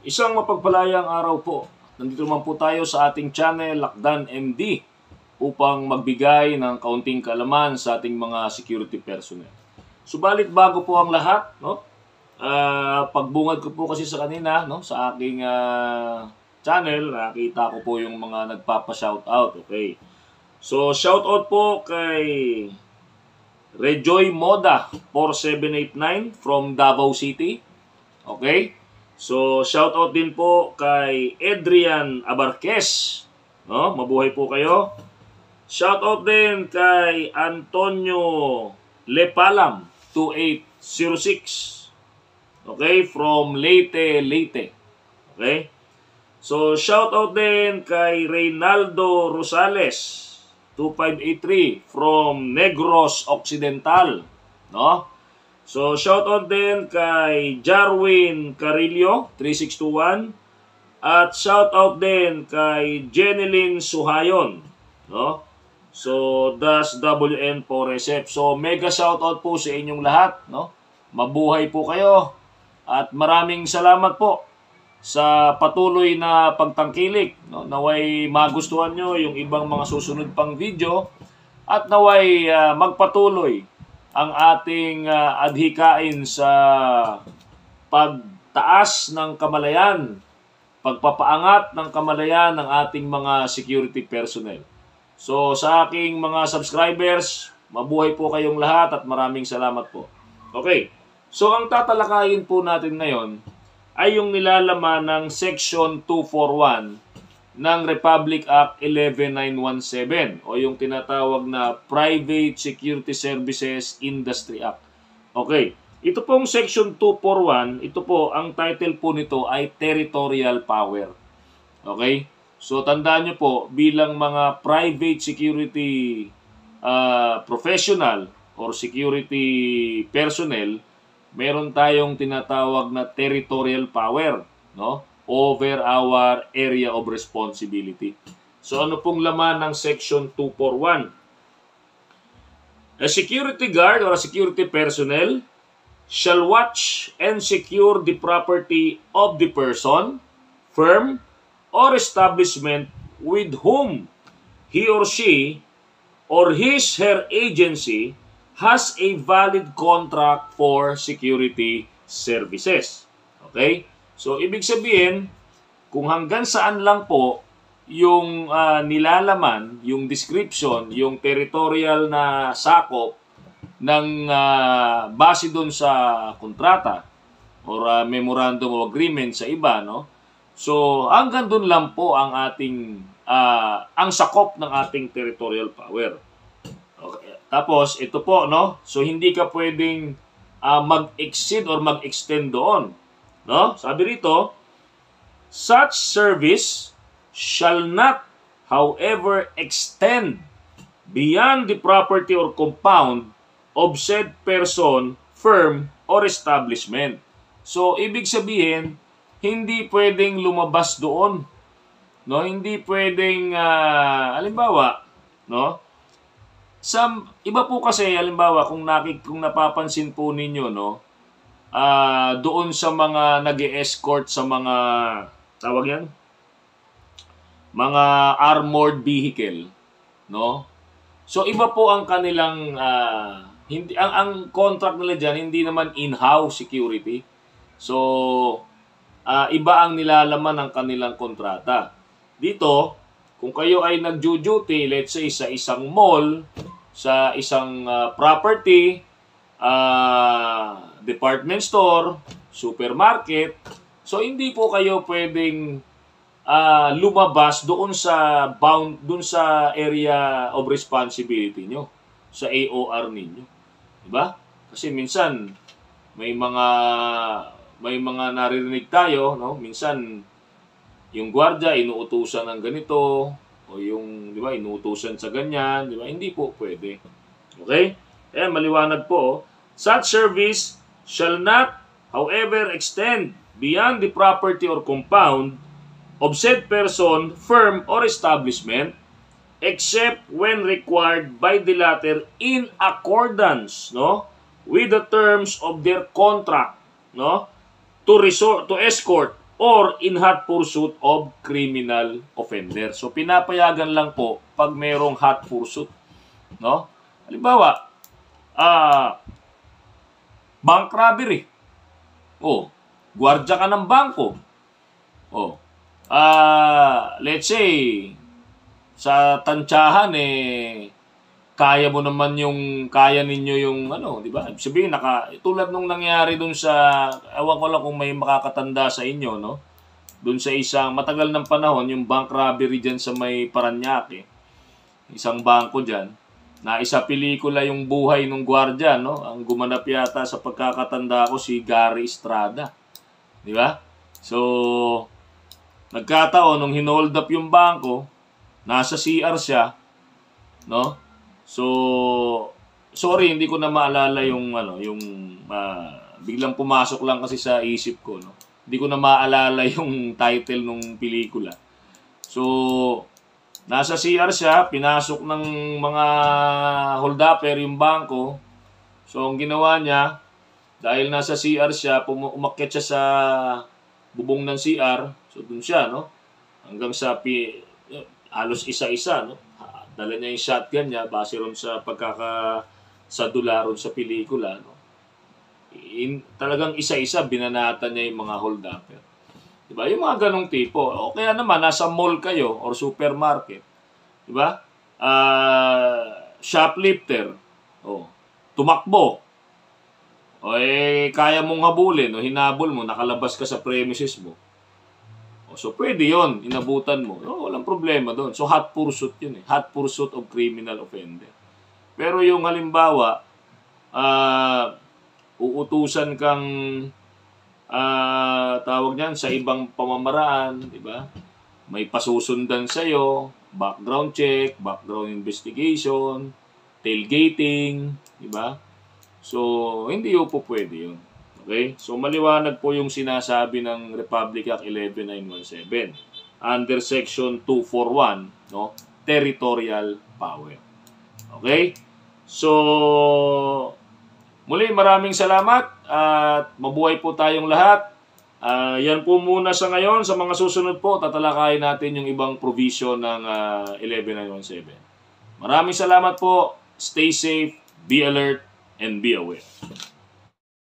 Isang mapagpalayang araw po. Nandito naman po tayo sa ating channel, Lakdan MD, upang magbigay ng kaunting kaalaman sa ating mga security personnel. Subalit bago po ang lahat, pagbungad ko po kasi sa kanina, sa aking channel, nakita ko po yung mga nagpapa-shoutout. Okay. So, shoutout po kay Rejoy Moda 4789 from Davao City. Okay? So, shoutout din po kay Adrian Abarquez. Mabuhay po kayo. Shoutout din kay Antonio Lepalam 2806. Okay? From Leyte, Leyte. Okay? So, shoutout din kay Reynaldo Rosales 2583 from Negros Occidental. So, shoutout din kay Jarwin Carillo, 3621. At shoutout din kay Jeneline Suhayon. So, das WN po Recep. So, mega shoutout po sa inyong lahat. Mabuhay po kayo. At maraming salamat po sa patuloy na pagtangkilik. Naway magustuhan nyo yung ibang mga susunod pang video. At naway magpatuloy ang ating adhikain sa pagtaas ng kamalayan, pagpapaangat ng kamalayan ng ating mga security personnel. So sa aking mga subscribers, mabuhay po kayong lahat at maraming salamat po. Okay, so ang tatalakayin po natin ngayon ay yung nilalaman ng Section 241 ng Republic Act 11917 o yung tinatawag na Private Security Services Industry Act. Okay, ito pong Section 241, ito po, ang title po nito ay Territorial Power. Okay, so tandaan nyo po, bilang mga private security professional or security personnel, meron tayong tinatawag na territorial power, over our area of responsibility. So ano pong laman ng Section 241? A security guard or a security personnel shall watch and secure the property of the person, firm, or establishment with whom he or she or his/her agency has a valid contract for security services. Okay? So, ibig sabihin, kung hanggang saan lang po yung nilalaman, yung description, yung territorial na sakop ng base doon sa kontrata or memorandum of agreement sa iba, So, hanggang doon lang po ang ating ang sakop ng ating territorial power. Okay. Tapos, ito po, So, hindi ka pwedeng mag-exceed or mag-extend doon. Sabi rito, such service shall not, however, extend beyond the property or compound of said person, firm, or establishment. So, ibig sabihin, hindi pwedeng lumabas doon. Hindi pwedeng, halimbawa, iba po kasi, halimbawa, kung napapansin po ninyo, doon sa mga nag-e-escort sa mga, tawag yan? Mga armored vehicle, So, iba po ang kanilang, ang contract nila dyan, hindi naman in-house security. So, iba ang nilalaman ng kanilang kontrata. Dito, kung kayo ay nag-duty, let's say, sa isang mall, sa isang property, department store, supermarket, so hindi po kayo pwedeng lumabas doon sa area of responsibility nyo, sa AOR ninyo. Diba? Kasi minsan may mga naririnig tayo, minsan yung gwardiya inuutusan ng ganito o yung, di ba, inuutusan sa ganyan, di ba? Hindi po pwede. Okay? Kaya maliwanag po, such service shall not, however, extend beyond the property or compound of said person, firm, or establishment, except when required by the latter in accordance, with the terms of their contract, to escort or in hot pursuit of criminal offender. So, pinapayagan lang po pag mayroong hot pursuit. No? Halimbawa, bank robbery. Oh, gwardya ka ng bangko. Oh, let's say, sa tansyahan, kaya ninyo yung, di ba? Sabihin, tulad nung nangyari dun sa, ewan ko lang kung may makakatanda sa inyo, no? Dun sa isang, matagal ng panahon, yung bank robbery dyan sa may Parañaque, isang bangko dyan, na isa pelikula yung buhay ng gwardiya, no? Ang gumanap yata sa pagkakatanda ko si Gary Estrada. Di ba? So, nagkataon, nung hinold up yung bangko, nasa CR siya, no? So, sorry, hindi ko na maalala yung, biglang pumasok lang kasi sa isip ko, no? Hindi ko na maalala yung title ng pelikula. So, nasa CR siya, pinasok ng mga hold-upper yung bangko. So, ang ginawa niya, dahil nasa CR siya, umakyat siya sa bubong ng CR. So, dun siya, no? Hanggang sa halos isa-isa, no? Dala niya yung shotgun niya, base ron sa pagkakasadula ron sa pelikula, no? Talagang isa-isa, binanatan niya yung mga hold-upper. Diba? Yung mga ganong tipo. O kaya naman, nasa mall kayo or supermarket. Diba? Shoplifter. O, tumakbo. O kaya mong habulin o hinabol mo, nakalabas ka sa premises mo. O, so, pwede yon, inabutan mo. O, walang problema doon. So, hot pursuit yun eh. Hot pursuit of criminal offender. Pero yung halimbawa, uutusan kang tawag niyan sa ibang pamamaraan, di ba? May pasusundan sa iyo, background check, background investigation, tailgating, di ba? So, hindi po pwede 'yun. Okay? So, maliwanag po yung sinasabi ng Republic Act 11917 under section 241, no? Territorial power. Okay? So, muli, maraming salamat at mabuhay po tayong lahat. Yan po muna sa ngayon. Sa mga susunod po, tatalakayin natin yung ibang provision ng 11917. Maraming salamat po. Stay safe, be alert, and be aware.